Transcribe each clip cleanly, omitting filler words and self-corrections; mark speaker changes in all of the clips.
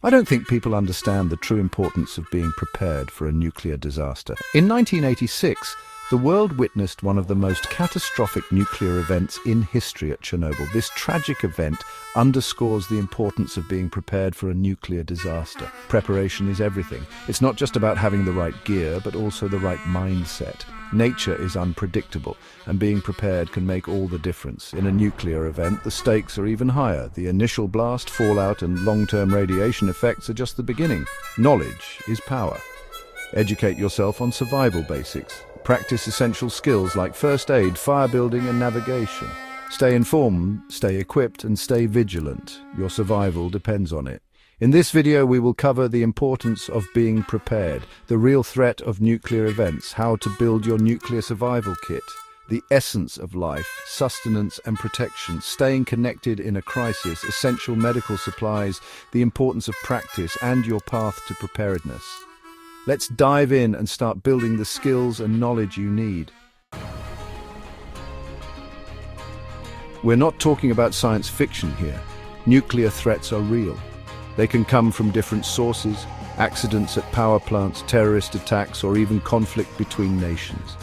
Speaker 1: I don't think people understand the true importance of being prepared for a nuclear disaster. In 1986, the world witnessed one of the most catastrophic nuclear events in history at Chernobyl. This tragic event underscores the importance of being prepared for a nuclear disaster. Preparation is everything. It's not just about having the right gear, but also the right mindset. Nature is unpredictable, and being prepared can make all the difference. In a nuclear event, the stakes are even higher. The initial blast, fallout, and long-term radiation effects are just the beginning. Knowledge is power. Educate yourself on survival basics. Practice essential skills like first aid, fire building, and navigation. Stay informed, stay equipped, and stay vigilant. Your survival depends on it. In this video, we will cover the importance of being prepared, the real threat of nuclear events, how to build your nuclear survival kit, the essence of life, sustenance and protection, staying connected in a crisis, essential medical supplies, the importance of practice, and your path to preparedness. Let's dive in and start building the skills and knowledge you need. We're not talking about science fiction here. Nuclear threats are real. They can come from different sources: accidents at power plants, terrorist attacks, or even conflict between nations.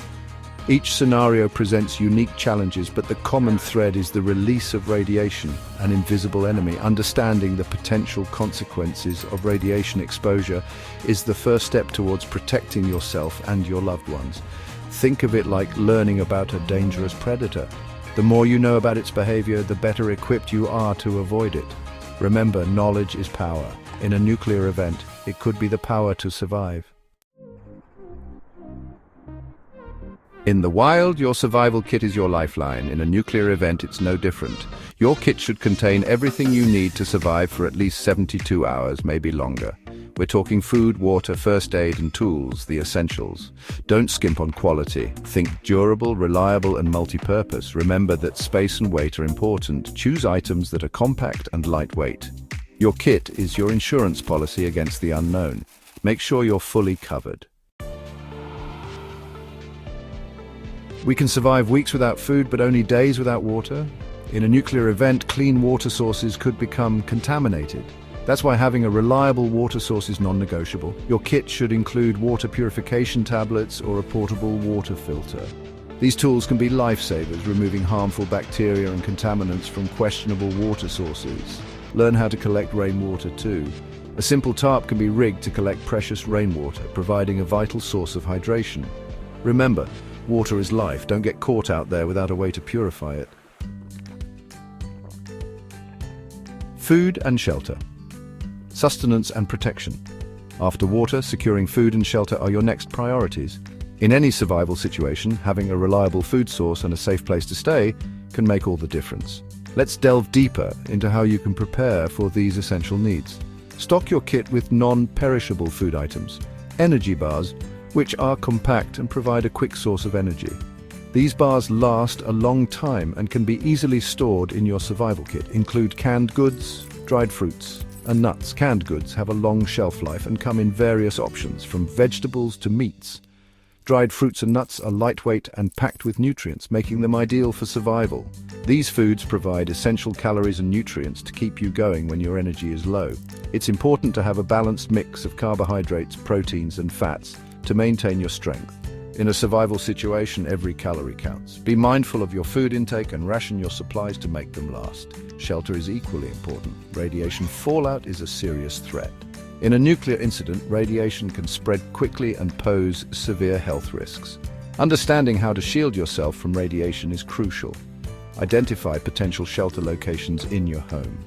Speaker 1: Each scenario presents unique challenges, but the common thread is the release of radiation, an invisible enemy. Understanding the potential consequences of radiation exposure is the first step towards protecting yourself and your loved ones. Think of it like learning about a dangerous predator. The more you know about its behavior, the better equipped you are to avoid it. Remember, knowledge is power. In a nuclear event, it could be the power to survive. In the wild, your survival kit is your lifeline. In a nuclear event, it's no different. Your kit should contain everything you need to survive for at least 72 hours, maybe longer. We're talking food, water, first aid, and tools, the essentials. Don't skimp on quality. Think durable, reliable, and multi-purpose. Remember that space and weight are important. Choose items that are compact and lightweight. Your kit is your insurance policy against the unknown. Make sure you're fully covered. We can survive weeks without food, but only days without water. In a nuclear event, clean water sources could become contaminated. That's why having a reliable water source is non-negotiable. Your kit should include water purification tablets or a portable water filter. These tools can be lifesavers, removing harmful bacteria and contaminants from questionable water sources. Learn how to collect rainwater too. A simple tarp can be rigged to collect precious rainwater, providing a vital source of hydration. Remember, water is life. Don't get caught out there without a way to purify it. Food and shelter. Sustenance and protection. After water, securing food and shelter are your next priorities. In any survival situation, having a reliable food source and a safe place to stay can make all the difference. Let's delve deeper into how you can prepare for these essential needs. Stock your kit with non-perishable food items. Energy bars, which are compact and provide a quick source of energy. These bars last a long time and can be easily stored in your survival kit. Include canned goods, dried fruits, and nuts. Canned goods have a long shelf life and come in various options, from vegetables to meats. Dried fruits and nuts are lightweight and packed with nutrients, making them ideal for survival. These foods provide essential calories and nutrients to keep you going when your energy is low. It's important to have a balanced mix of carbohydrates, proteins, and fats to maintain your strength. In a survival situation, every calorie counts. Be mindful of your food intake and ration your supplies to make them last. Shelter is equally important. Radiation fallout is a serious threat. In a nuclear incident, radiation can spread quickly and pose severe health risks. Understanding how to shield yourself from radiation is crucial. Identify potential shelter locations in your home.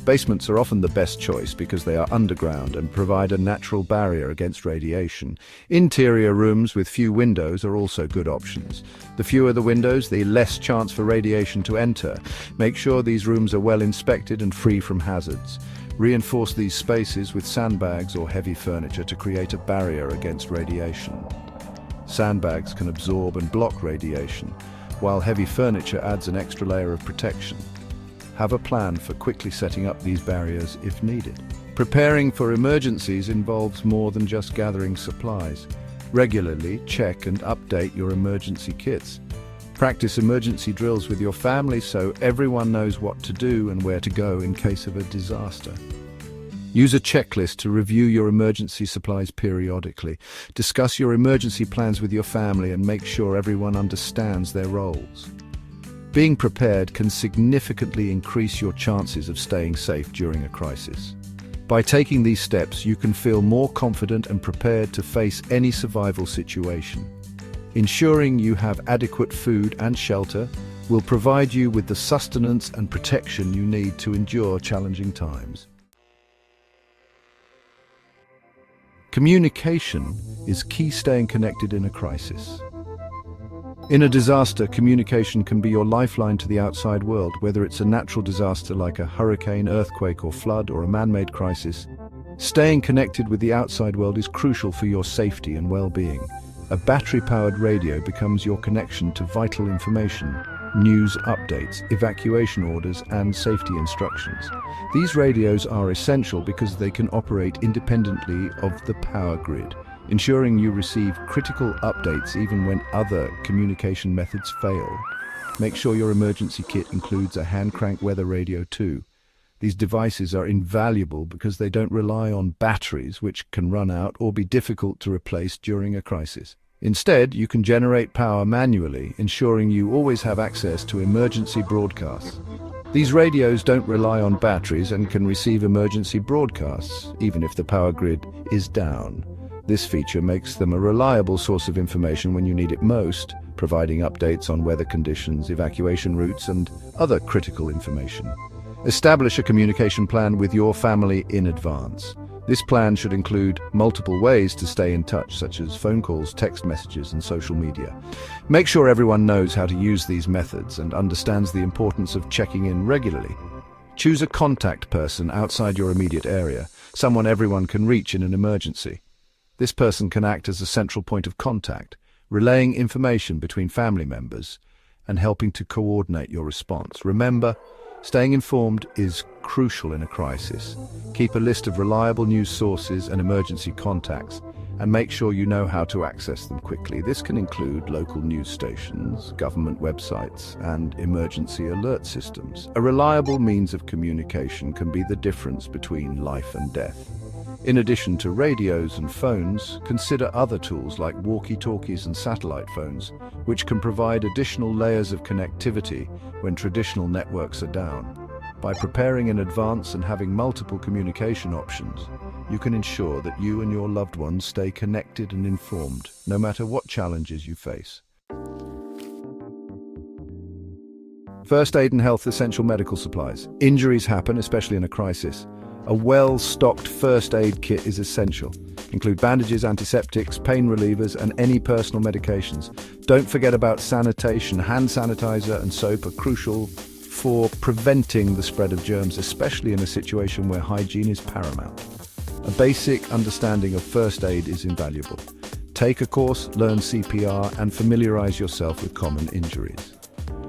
Speaker 1: Basements are often the best choice because they are underground and provide a natural barrier against radiation. Interior rooms with few windows are also good options. The fewer the windows, the less chance for radiation to enter. Make sure these rooms are well inspected and free from hazards. Reinforce these spaces with sandbags or heavy furniture to create a barrier against radiation. Sandbags can absorb and block radiation, while heavy furniture adds an extra layer of protection. Have a plan for quickly setting up these barriers if needed. Preparing for emergencies involves more than just gathering supplies. Regularly check and update your emergency kits. Practice emergency drills with your family so everyone knows what to do and where to go in case of a disaster. Use a checklist to review your emergency supplies periodically. Discuss your emergency plans with your family and make sure everyone understands their roles. Being prepared can significantly increase your chances of staying safe during a crisis. By taking these steps, you can feel more confident and prepared to face any survival situation. Ensuring you have adequate food and shelter will provide you with the sustenance and protection you need to endure challenging times. Communication is key staying connected in a crisis. In a disaster, communication can be your lifeline to the outside world, whether it's a natural disaster like a hurricane, earthquake or flood, or a man-made crisis. Staying connected with the outside world is crucial for your safety and well-being. A battery-powered radio becomes your connection to vital information, news updates, evacuation orders, and safety instructions. These radios are essential because they can operate independently of the power grid, ensuring you receive critical updates even when other communication methods fail. Make sure your emergency kit includes a hand-crank weather radio too. These devices are invaluable because they don't rely on batteries, which can run out or be difficult to replace during a crisis. Instead, you can generate power manually, ensuring you always have access to emergency broadcasts. These radios don't rely on batteries and can receive emergency broadcasts, even if the power grid is down. This feature makes them a reliable source of information when you need it most, providing updates on weather conditions, evacuation routes, and other critical information. Establish a communication plan with your family in advance. This plan should include multiple ways to stay in touch, such as phone calls, text messages, and social media. Make sure everyone knows how to use these methods and understands the importance of checking in regularly. Choose a contact person outside your immediate area, someone everyone can reach in an emergency. This person can act as a central point of contact, relaying information between family members and helping to coordinate your response. Remember, staying informed is crucial in a crisis. Keep a list of reliable news sources and emergency contacts, and make sure you know how to access them quickly. This can include local news stations, government websites, and emergency alert systems. A reliable means of communication can be the difference between life and death. In addition to radios and phones, consider other tools like walkie-talkies and satellite phones, which can provide additional layers of connectivity when traditional networks are down. By preparing in advance and having multiple communication options, you can ensure that you and your loved ones stay connected and informed, no matter what challenges you face. First aid and health essential medical supplies. Injuries happen, especially in a crisis. A well-stocked first aid kit is essential. Include bandages, antiseptics, pain relievers, and any personal medications. Don't forget about sanitation. Hand sanitizer and soap are crucial for preventing the spread of germs, especially in a situation where hygiene is paramount. A basic understanding of first aid is invaluable. Take a course, learn CPR, and familiarize yourself with common injuries.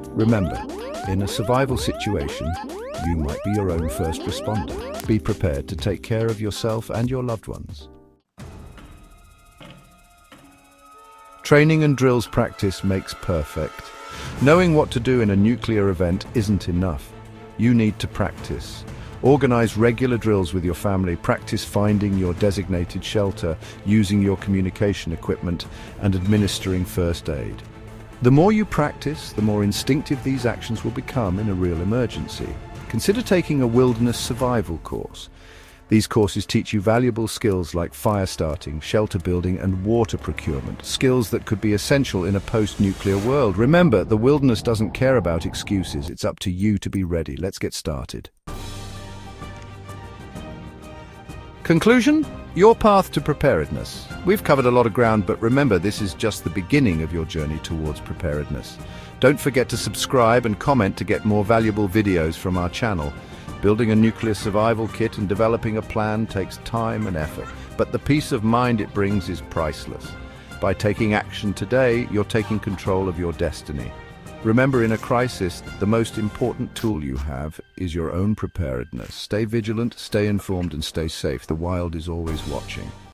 Speaker 1: Remember, in a survival situation, you might be your own first responder. Be prepared to take care of yourself and your loved ones. Training and drills practice makes perfect. Knowing what to do in a nuclear event isn't enough. You need to practice. Organize regular drills with your family. Practice finding your designated shelter, using your communication equipment, and administering first aid. The more you practice, the more instinctive these actions will become in a real emergency. Consider taking a wilderness survival course. These courses teach you valuable skills like fire starting, shelter building, and water procurement, skills that could be essential in a post-nuclear world. Remember, the wilderness doesn't care about excuses. It's up to you to be ready. Let's get started. Conclusion? Your path to preparedness. We've covered a lot of ground, but remember, this is just the beginning of your journey towards preparedness. Don't forget to subscribe and comment to get more valuable videos from our channel. Building a nuclear survival kit and developing a plan takes time and effort, but the peace of mind it brings is priceless. By taking action today, you're taking control of your destiny. Remember, in a crisis, the most important tool you have is your own preparedness. Stay vigilant, stay informed, and stay safe. The wild is always watching.